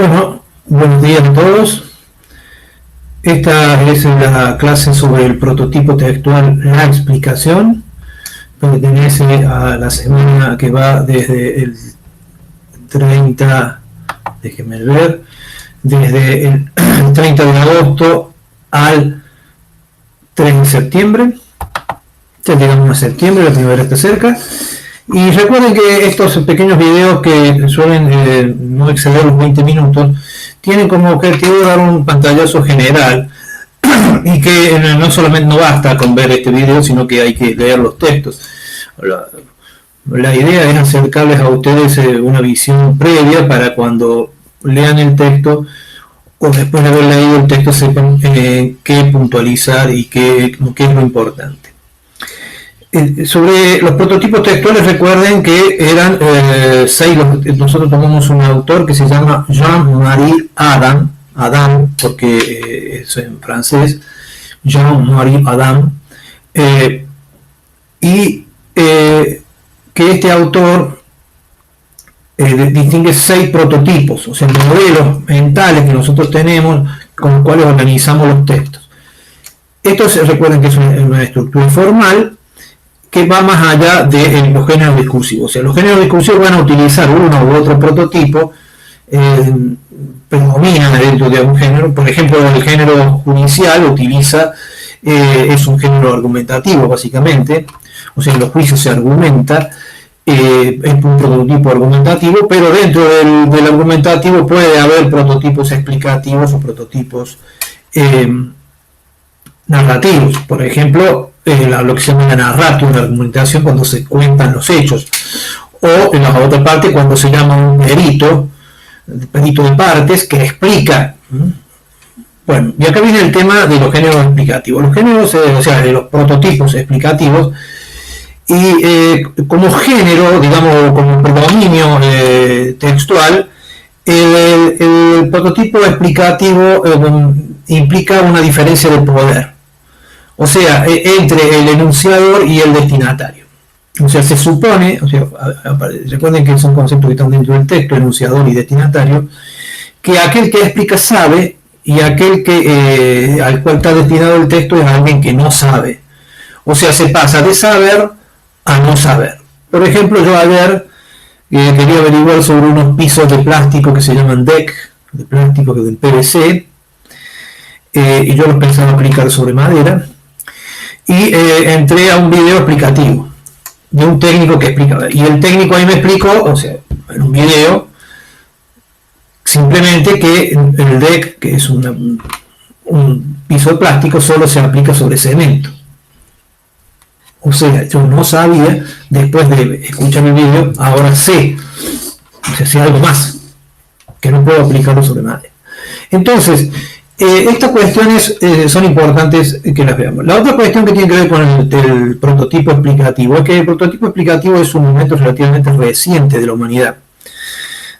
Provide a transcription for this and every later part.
Bueno, buenos días a todos. Esta es la clase sobre el prototipo textual, la explicación. Pertenece a la semana que va desde el 30, déjenme ver, desde el 30 de agosto al 3 de septiembre. Ya llegamos a septiembre, la primavera está cerca. Y recuerden que estos pequeños videos que suelen no exceder los 20 minutos tienen como objetivo dar un pantallazo general y que no basta con ver este video, sino que hay que leer los textos. La idea es acercarles a ustedes una visión previa para cuando lean el texto o después de haber leído el texto sepan qué puntualizar y qué es lo importante. Sobre los prototipos textuales, recuerden que eran 6. Nosotros tomamos un autor que se llama Jean-Marie Adam, porque es en francés, Jean-Marie Adam, y que este autor distingue 6 prototipos, o sea, modelos mentales que nosotros tenemos con los cuales organizamos los textos. Estos, recuerden que es una estructura formal que va más allá de los géneros discursivos. O sea, los géneros discursivos van a utilizar uno u otro prototipo, predominan dentro de un género. Por ejemplo, el género judicial utiliza, es un género argumentativo básicamente, o sea, en los juicios se argumenta, es un prototipo argumentativo, pero dentro del argumentativo puede haber prototipos explicativos o prototipos narrativos. Por ejemplo, lo que se llama la narrativa, la argumentación, cuando se cuentan los hechos, o en la otra parte cuando se llama un perito de partes que explica. Bueno, y acá viene el tema de los géneros explicativos. Los géneros, o sea, de los prototipos explicativos, y como género, digamos, como predominio textual, el prototipo explicativo implica una diferencia de poder. O sea, entre el enunciador y el destinatario. O sea, se supone, recuerden que son conceptos que están dentro del texto, enunciador y destinatario, que aquel que explica sabe y aquel al cual está destinado el texto es alguien que no sabe. O sea, se pasa de saber a no saber. Por ejemplo, yo ayer quería averiguar sobre unos pisos de plástico que se llaman deck, de plástico del PVC, y yo los pensaba aplicar sobre madera. Y entré a un video explicativo de un técnico que explica, y el técnico ahí me explicó, o sea, en un video, simplemente que el deck, que es un piso de plástico, solo se aplica sobre cemento. O sea, yo no sabía, después de escuchar el video, ahora sé, o sea, sé algo más, que no puedo aplicarlo sobre madera. Entonces, estas cuestiones son importantes que las veamos. La otra cuestión que tiene que ver con el prototipo explicativo es que el prototipo explicativo es un momento relativamente reciente de la humanidad.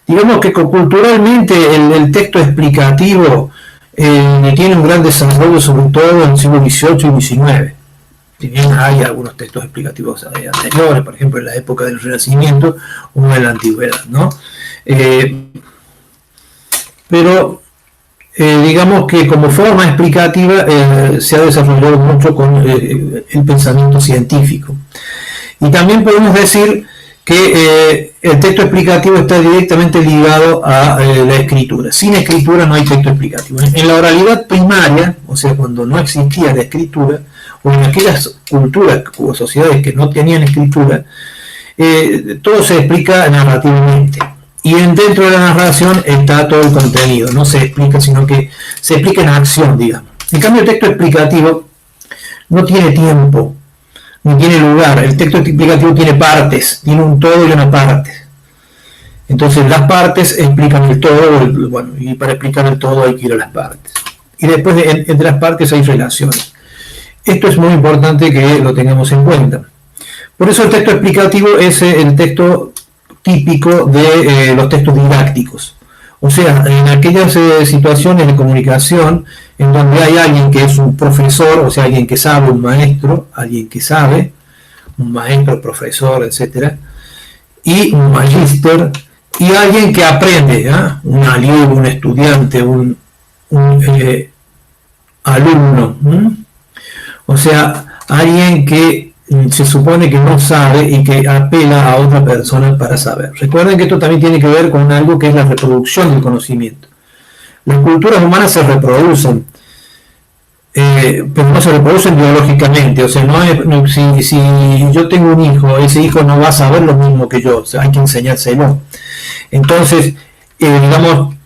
Digamos que culturalmente el texto explicativo tiene un gran desarrollo, sobre todo en el siglo XVIII y XIX. Si bien hay algunos textos explicativos anteriores, por ejemplo en la época del Renacimiento o en la Antigüedad, ¿no? Pero digamos que como forma explicativa se ha desarrollado mucho con el pensamiento científico. Y también podemos decir que el texto explicativo está directamente ligado a la escritura. Sin escritura no hay texto explicativo. En la oralidad primaria, o sea, cuando no existía la escritura, o en aquellas culturas o sociedades que no tenían escritura, todo se explica narrativamente. Y dentro de la narración está todo el contenido, no se explica, sino que se explica en acción, digamos. En cambio, el texto explicativo no tiene tiempo, ni tiene lugar. El texto explicativo tiene partes, tiene un todo y una parte. Entonces, las partes explican el todo, bueno, y para explicar el todo hay que ir a las partes. Y después, entre las partes hay relaciones. Esto es muy importante que lo tengamos en cuenta. Por eso el texto explicativo es el texto típico de los textos didácticos. O sea, en aquellas situaciones de comunicación en donde hay alguien que es un profesor, o sea, alguien que sabe, un maestro, alguien que sabe, un maestro, profesor, etc., y un magíster, y alguien que aprende, un alumno, un estudiante, un alumno, o sea, alguien que se supone que no sabe y que apela a otra persona para saber. Recuerden que esto también tiene que ver con algo que es la reproducción del conocimiento. Las culturas humanas se reproducen, pero no se reproducen biológicamente. O sea, si yo tengo un hijo, ese hijo no va a saber lo mismo que yo, o sea, hay que enseñárselo. Entonces, digamos,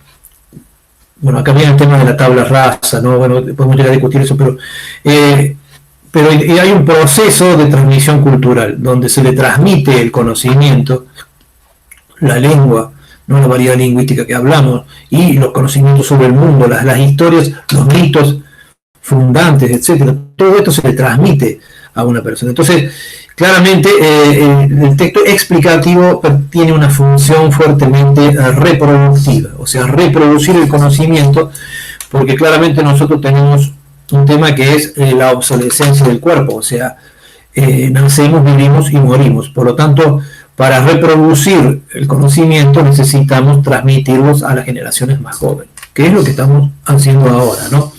bueno, acá viene el tema de la tabla rasa, ¿no? Bueno, podemos llegar a discutir eso, pero hay un proceso de transmisión cultural donde se le transmite el conocimiento, la lengua, no la variedad lingüística que hablamos, y los conocimientos sobre el mundo, las historias, los mitos fundantes, etcétera. Todo esto se le transmite a una persona. Entonces, claramente, el texto explicativo tiene una función fuertemente reproductiva, o sea, reproducir el conocimiento, porque claramente nosotros tenemos un tema que es la obsolescencia del cuerpo, o sea, nacemos, vivimos y morimos. Por lo tanto, para reproducir el conocimiento necesitamos transmitirlos a las generaciones más jóvenes, que es lo que estamos haciendo ahora, ¿no?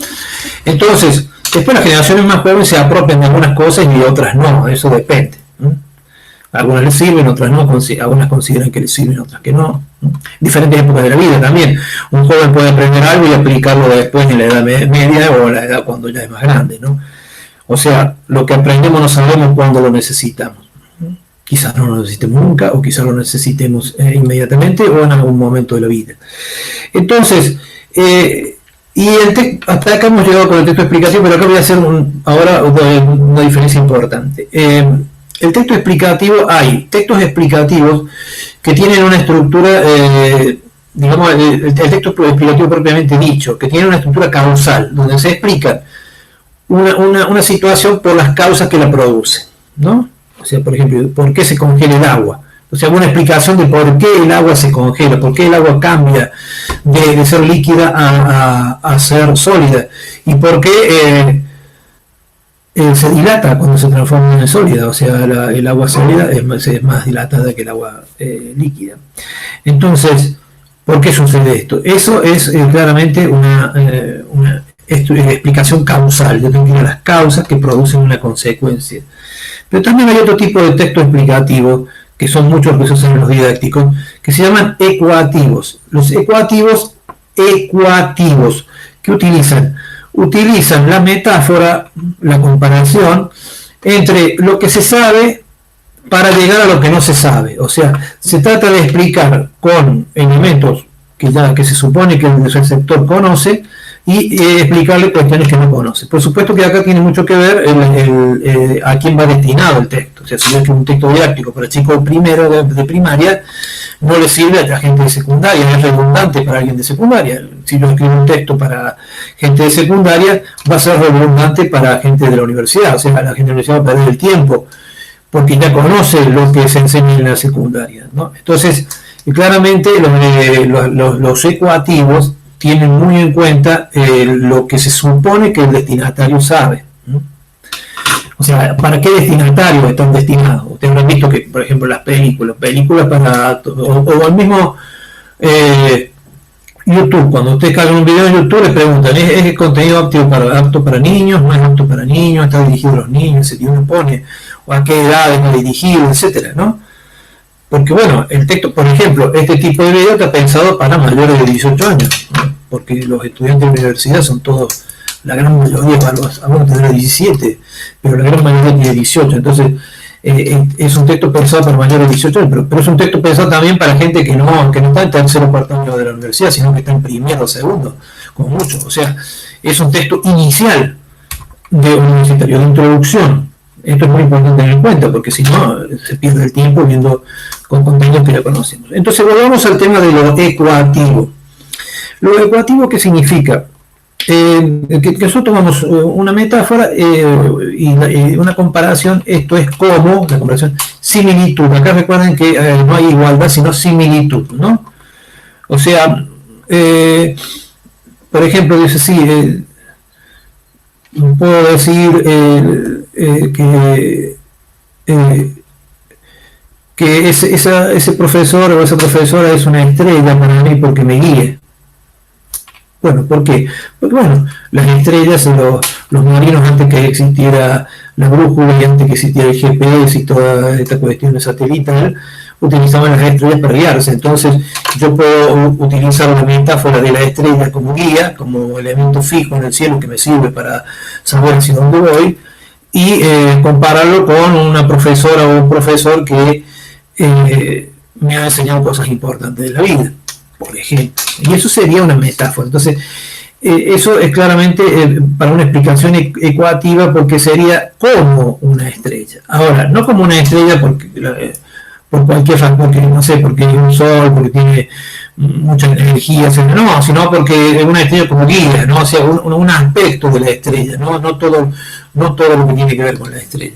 Entonces, después las generaciones más jóvenes se apropian de algunas cosas y otras no, eso depende. Algunas les sirven, otras no, algunas consideran que les sirven, otras que no. Diferentes épocas de la vida también. Un joven puede aprender algo y aplicarlo después en la edad media o la edad cuando ya es más grande, ¿no? O sea, lo que aprendemos no sabemos cuándo lo necesitamos. Quizás no lo necesitemos nunca, o quizás lo necesitemos inmediatamente o en algún momento de la vida. Entonces, hasta acá hemos llegado con el texto explicativo, pero acá voy a hacer ahora una diferencia importante. El texto explicativo, hay textos explicativos que tienen una estructura, digamos, el texto explicativo propiamente dicho, que tiene una estructura causal, donde se explica una situación por las causas que la producen, ¿no? O sea, por ejemplo, ¿por qué se congela el agua? O sea, una explicación de por qué el agua se congela, por qué el agua cambia de ser líquida a ser sólida, y por qué se dilata cuando se transforma en sólida. O sea, el agua sólida es más dilatada que el agua líquida. Entonces, ¿por qué sucede esto? Eso es claramente una explicación causal. Yo tengo que ir a las causas que producen una consecuencia. Pero también hay otro tipo de texto explicativo, que son muchos los que se usan en los didácticos, que se llaman ecuativos. Los ecuativos, ¿qué utilizan? Utilizan la metáfora, la comparación entre lo que se sabe para llegar a lo que no se sabe. O sea, se trata de explicar con elementos que se supone que el receptor conoce, y explicarle cuestiones que no conoce. Por supuesto que acá tiene mucho que ver a quién va destinado el texto. O sea, si es un texto didáctico para chicos primero de primaria, no le sirve a la gente de secundaria, es redundante para alguien de secundaria. Si yo escribo un texto para gente de secundaria, va a ser redundante para gente de la universidad. O sea, la gente de la universidad va a perder el tiempo, porque ya conoce lo que se enseña en la secundaria, ¿no? Entonces, claramente los ecuativos tienen muy en cuenta lo que se supone que el destinatario sabe, ¿no? O sea, ¿para qué destinatario están destinados? Ustedes habrán visto que, por ejemplo, las películas para, o el mismo YouTube, cuando ustedes cargan un video en YouTube, le preguntan, ¿es el contenido apto para niños? ¿No es apto para niños? ¿Está dirigido a los niños? Y uno pone, o a qué edad es dirigido, etcétera, ¿no? Porque, bueno, el texto, por ejemplo, este tipo de video está pensado para mayores de 18 años, ¿no? Porque los estudiantes de la universidad son todos, la gran mayoría, algunos tendrán 17, pero la gran mayoría tiene 18. Entonces, es un texto pensado para mayores de 18 años, pero es un texto pensado también para gente que no está en tercero o cuarto año de la universidad, sino que está en primero o segundo, como mucho. O sea, es un texto inicial de universitario, de introducción. Esto es muy importante tener en cuenta, porque si no, se pierde el tiempo viendo con contenidos que ya conocemos. Entonces, volvamos al tema de lo ecuativo. Lo ecuativo, ¿qué significa? Que nosotros tomamos una metáfora y una comparación. Esto es como la comparación, similitud. Acá recuerden que no hay igualdad, sino similitud, ¿no? O sea, por ejemplo, dice así, puedo decir que que ese profesor o esa profesora es una estrella para mí porque me guíe. Bueno, ¿por qué? Porque bueno, las estrellas, los marinos antes que existiera la brújula y antes que existiera el GPS y toda esta cuestión satelital, utilizaban las estrellas para guiarse. Entonces yo puedo utilizar la metáfora de la estrella como guía, como elemento fijo en el cielo que me sirve para saber hacia dónde voy, y compararlo con una profesora o un profesor que me ha enseñado cosas importantes de la vida, por ejemplo. Y eso sería una metáfora. Entonces, eso es claramente para una explicación ecuativa, porque sería como una estrella. Ahora, no como una estrella por cualquier factor, porque no sé, porque es un sol, porque tiene mucha energía, no, sino porque es una estrella como guía, ¿no? O sea, un aspecto de la estrella, no todo lo que tiene que ver con la estrella.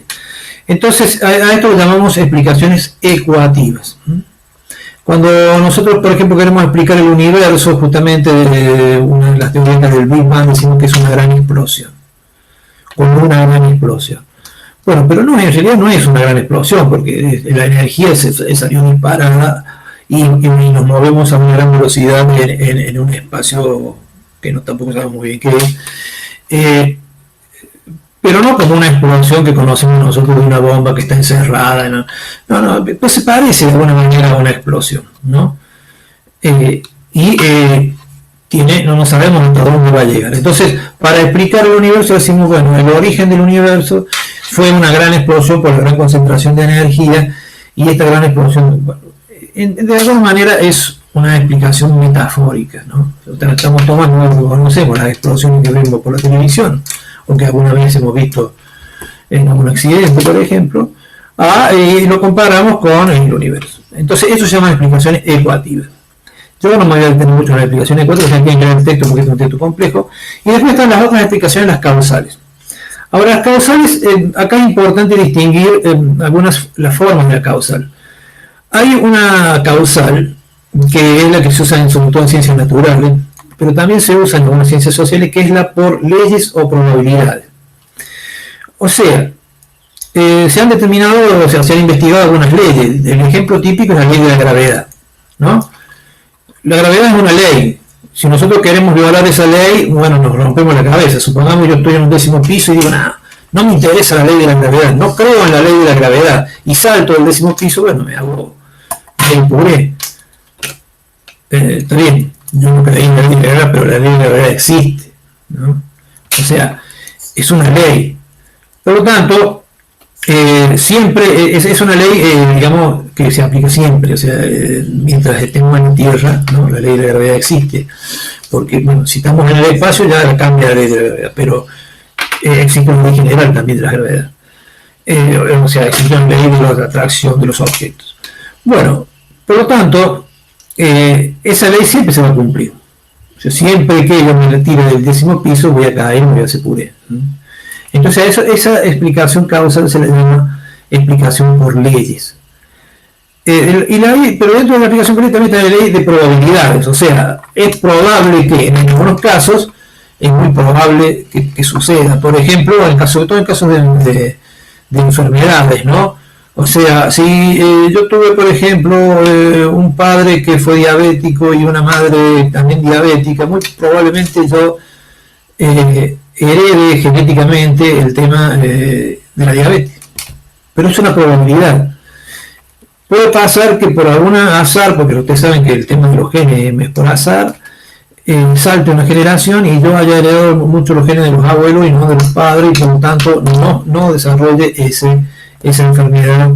Entonces, a esto lo llamamos explicaciones ecuativas. Cuando nosotros, por ejemplo, queremos explicar el universo, justamente una de las teorías del Big Bang, decimos que es una gran explosión, como una gran explosión. Bueno, pero no, en realidad no es una gran explosión, porque la energía se salió disparada y nos movemos a una gran velocidad en un espacio que no tampoco sabemos muy bien qué es. Pero no como una explosión que conocemos nosotros de una bomba que está encerrada. No, pues se parece de alguna manera a una explosión, ¿no? No sabemos hasta dónde va a llegar. Entonces, para explicar el universo decimos, bueno, el origen del universo fue una gran explosión por la gran concentración de energía, y esta gran explosión, bueno, de alguna manera es una explicación metafórica, ¿no? Estamos tomando, conocemos las explosiones que vemos por la televisión, o que alguna vez hemos visto en algún accidente, por ejemplo, y lo comparamos con el universo. Entonces, eso se llama explicaciones ecuativas. Yo no me voy a detener mucho en la explicación ecuativa, ya que en el texto, porque es un texto complejo. Y después están las otras explicaciones, las causales. Ahora, las causales, acá es importante distinguir las formas de la causal. Hay una causal, que es la que se usa sobre todo en ciencias naturales, pero también se usa en algunas ciencias sociales, que es la por leyes o probabilidades. O sea, se han determinado, o sea, se han investigado algunas leyes. El ejemplo típico es la ley de la gravedad, ¿no? La gravedad es una ley. Si nosotros queremos violar esa ley, bueno, nos rompemos la cabeza. Supongamos yo estoy en un 10º piso y digo, no me interesa la ley de la gravedad, no creo en la ley de la gravedad, y salto del 10º piso, bueno, me puré. Está bien, yo no creí en la ley de la gravedad, pero la ley de la gravedad existe, ¿no? O sea, es una ley. Por lo tanto, siempre es una ley, digamos, que se aplica siempre, o sea, mientras estemos en tierra, ¿no? La ley de la gravedad existe, porque, bueno, si estamos en el espacio ya cambia la ley de la gravedad, pero existe una ley general también de la gravedad, o sea, existe una ley de la atracción de los objetos. Bueno, por lo tanto, esa ley siempre se va a cumplir. O sea, siempre que yo me retire del 10º piso voy a caer y me voy a hacer puré. Entonces esa explicación causal se le llama explicación por leyes. Pero dentro de la explicación por leyes también está la ley de probabilidades. O sea, es probable que en algunos casos es muy probable que suceda. Por ejemplo, sobre todo en casos de enfermedades, ¿no? O sea, si yo tuve, por ejemplo, un padre que fue diabético y una madre también diabética, muy probablemente yo herede genéticamente el tema de la diabetes. Pero es una probabilidad. Puede pasar que por alguna azar, porque ustedes saben que el tema de los genes es por azar, salte una generación y yo haya heredado mucho los genes de los abuelos y no de los padres, y por lo tanto no desarrolle esa enfermedad,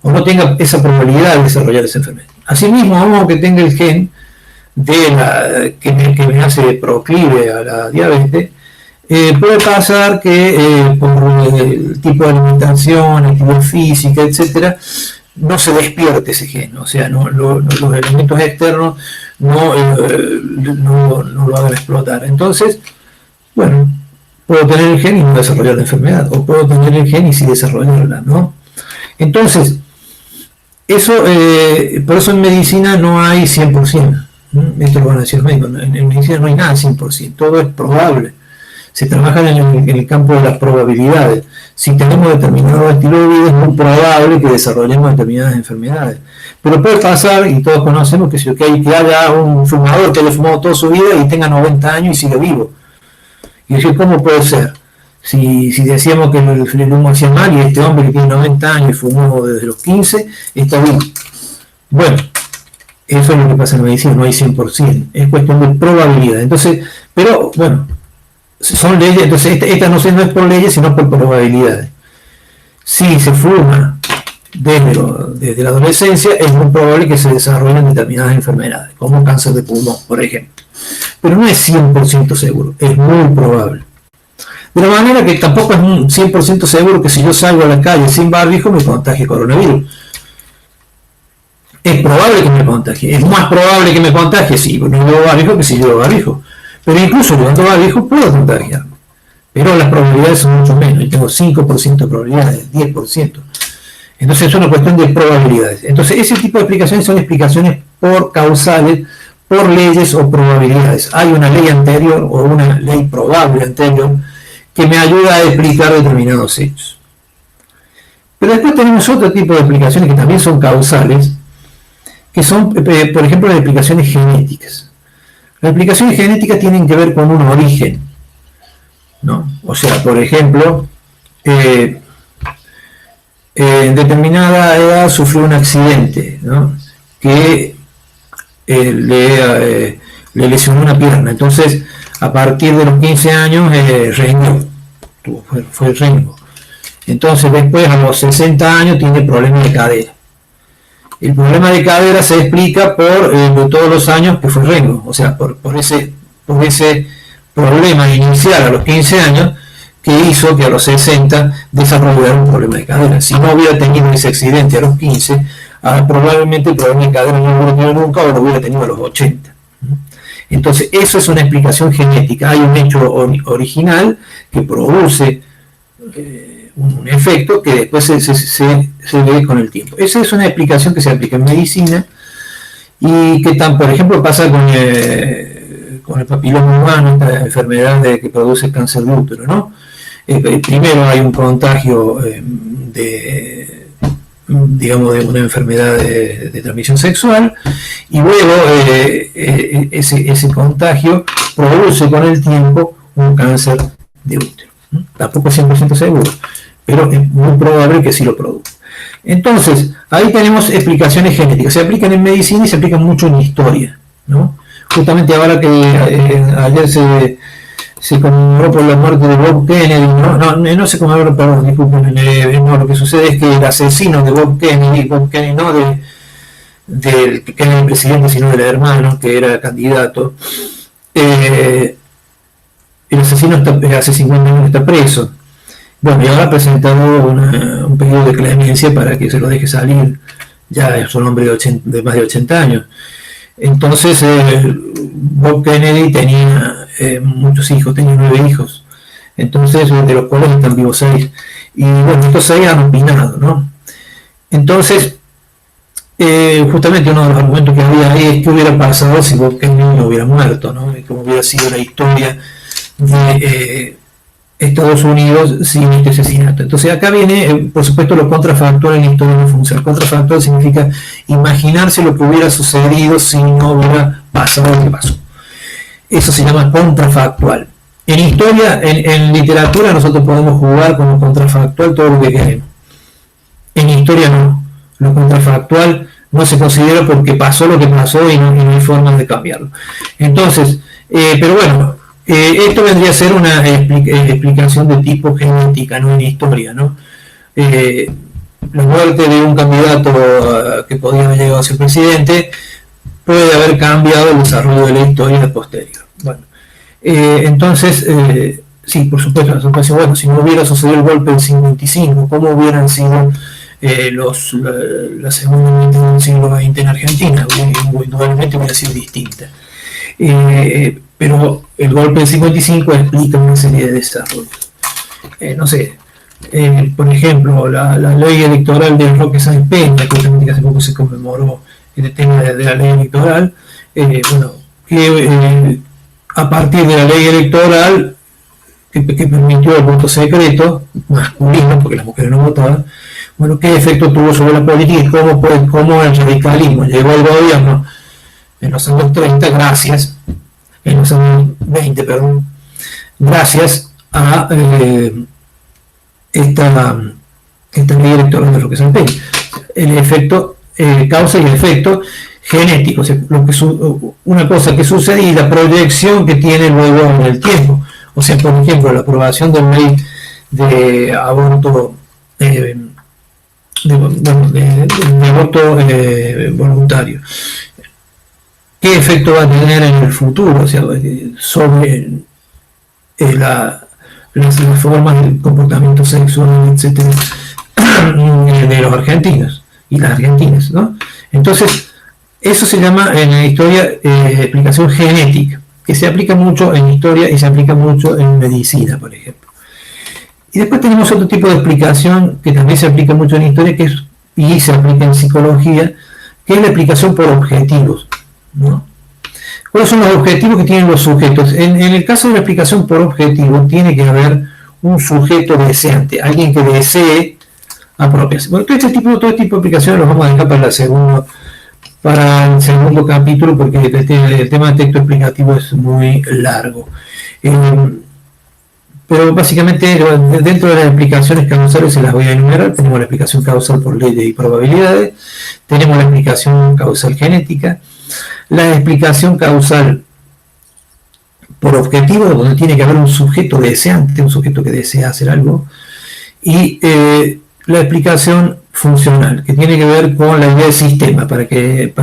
o no tenga esa probabilidad de desarrollar esa enfermedad. Asimismo, aunque tenga el gen que me hace proclive a la diabetes, puede pasar que por el tipo de alimentación, actividad física, etcétera, no se despierte ese gen, o sea, los elementos externos no lo hagan explotar. Entonces, bueno, puedo tener el gen y no desarrollar la enfermedad, o puedo tener el gen y sí desarrollarla, ¿no? Entonces, por eso en medicina no hay 100%. Esto lo van a decir los médicos. En medicina no hay nada 100%, todo es probable. se trabajan en el campo de las probabilidades. Si tenemos determinado estilo de vida, es muy probable que desarrollemos determinadas enfermedades. Pero puede pasar, y todos conocemos, que haya un fumador que haya fumado toda su vida y tenga 90 años y sigue vivo. Y decir, ¿cómo puede ser? Si decíamos que el humo hacía mal y este hombre que tiene 90 años y fumó desde los 15, está vivo. Bueno, eso es lo que pasa en medicina, no hay 100%, es cuestión de probabilidad. Entonces, pero bueno, son leyes, entonces esta no es por leyes, sino por probabilidades. Si se fuma desde la adolescencia, es muy probable que se desarrollen determinadas enfermedades, como cáncer de pulmón, por ejemplo. Pero no es 100% seguro, es muy probable. De la manera que tampoco es 100% seguro que si yo salgo a la calle sin barbijo me contagie coronavirus. Es probable que me contagie, es más probable que me contagie si no llevo barbijo que si llevo barbijo. Pero incluso llevando barbijo puedo contagiarme. Pero las probabilidades son mucho menos, y tengo 5% de probabilidades, 10%. Entonces es una cuestión de probabilidades. Entonces ese tipo de explicaciones son explicaciones por causales, por leyes o probabilidades. Hay una ley anterior o una ley probable anterior que me ayuda a explicar determinados hechos. Pero después tenemos otro tipo de explicaciones que también son causales, que son, por ejemplo, las explicaciones genéticas. Las explicaciones genéticas tienen que ver con un origen, ¿no? O sea, por ejemplo, en determinada edad sufrió un accidente, ¿no? Que le lesionó una pierna. Entonces, a partir de los 15 años, rengo, fue rengo. Entonces, después, a los 60 años, tiene problemas de cadera. El problema de cadera se explica por todos los años que fue rengo, o sea, por ese problema inicial a los 15 años que hizo que a los 60 desarrollara un problema de cadera. Si no hubiera tenido ese accidente a los 15, probablemente el problema de cadera no lo hubiera tenido nunca o lo hubiera tenido a los 80. Entonces, eso es una explicación genética. Hay un hecho original que produce un efecto que después se ve con el tiempo. Esa es una explicación que se aplica en medicina y que por ejemplo pasa con el papiloma humano, esta enfermedad que produce cáncer de útero, ¿no? Primero hay un contagio de una enfermedad de transmisión sexual y luego ese contagio produce con el tiempo un cáncer de útero. Tampoco es 100% seguro, pero es muy probable que sí lo produzca. Entonces, ahí tenemos explicaciones genéticas. Se aplican en medicina y se aplican mucho en historia, ¿no? Justamente ahora que ayer se conmemoró por la muerte de Bob Kennedy, no se conmemoró, perdón, disculpen, no, lo que sucede es que el asesino de Bob Kennedy no del que era el presidente, sino del hermano, que era candidato, el asesino hace 50 años está preso. Bueno, y ahora ha presentado un pedido de clemencia para que se lo deje salir. Ya es un hombre de más de 80 años. Entonces, Bob Kennedy tenía muchos hijos, tenía 9 hijos. Entonces, de los cuales están vivos 6. Y bueno, estos 6 han opinado, ¿no? Entonces, justamente uno de los argumentos que había ahí es qué hubiera pasado si Bob Kennedy no hubiera muerto, ¿no? Y cómo hubiera sido la historia de Estados Unidos sin este asesinato. Entonces acá viene, por supuesto, lo contrafactual en la historia no funciona. Contrafactual significa imaginarse lo que hubiera sucedido si no hubiera pasado lo que pasó. Eso se llama contrafactual. En historia, en literatura, nosotros podemos jugar con lo contrafactual todo lo que queremos. En historia no. Lo contrafactual no se considera porque pasó lo que pasó y no hay forma de cambiarlo. Entonces, pero bueno, esto vendría a ser una explicación de tipo genética, no en historia, ¿no? La muerte de un candidato que podría haber llegado a ser presidente puede haber cambiado el desarrollo de la historia posterior. Bueno, entonces, sí, por supuesto, bueno, si no hubiera sucedido el golpe del 55, ¿cómo hubieran sido la segunda mitad del siglo XX en Argentina? Indudablemente hubiera sido distinta. Pero el golpe del 55 explica una serie de desarrollos. No sé, por ejemplo, la ley electoral de Roque Sáenz Peña, que hace poco se conmemoró el tema de la ley electoral, bueno, que a partir de la ley electoral que permitió el voto secreto masculino, porque las mujeres no votaban. Bueno, ¿qué efecto tuvo sobre la política y cómo el radicalismo llegó al gobierno en los años 30 gracias, en los años 20, perdón, gracias a esta ley electoral de Roque San Peña? El efecto, causa y el efecto genético, o sea, una cosa que sucede y la proyección que tiene luego en el tiempo. O sea, por ejemplo, la aprobación de ley de aborto, de aborto voluntario. ¿Qué efecto va a tener en el futuro? O sea, sobre las formas del comportamiento sexual, etcétera, de los argentinos y las argentinas, ¿no? Entonces, eso se llama en la historia explicación genética, que se aplica mucho en historia y se aplica mucho en medicina, por ejemplo. Y después tenemos otro tipo de explicación que también se aplica mucho en historia, y se aplica en psicología, que es la explicación por objetivos, ¿no? ¿Cuáles son los objetivos que tienen los sujetos? En el caso de la explicación por objetivo, tiene que haber un sujeto deseante, alguien que desee apropiarse. Bueno, todo este tipo de aplicaciones los vamos a dejar para el segundo capítulo, porque el tema de texto explicativo es muy largo. Pero básicamente dentro de las explicaciones causales se las voy a enumerar. Tenemos la explicación causal por leyes y probabilidades, tenemos la explicación causal genética, la explicación causal por objetivo, donde tiene que haber un sujeto deseante, un sujeto que desea hacer algo, y la explicación funcional, que tiene que ver con la idea de sistema. Para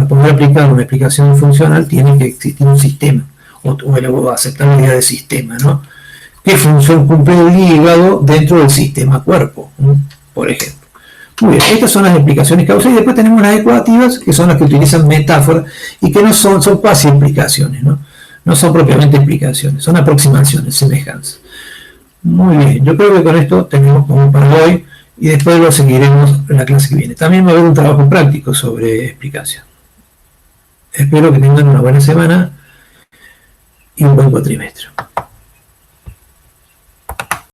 poder aplicar una explicación funcional tiene que existir un sistema, o aceptar la idea de sistema, ¿no? ¿Qué función cumple el hígado dentro del sistema cuerpo, ¿no? Por ejemplo. Muy bien, estas son las explicaciones causales, y después tenemos las ecuativas, que son las que utilizan metáforas y que no son cuasi explicaciones, ¿no? No son propiamente explicaciones, son aproximaciones, semejanzas. Muy bien, yo creo que con esto tenemos como para hoy, y después lo seguiremos en la clase que viene. También va a haber un trabajo práctico sobre explicación. Espero que tengan una buena semana y un buen cuatrimestre.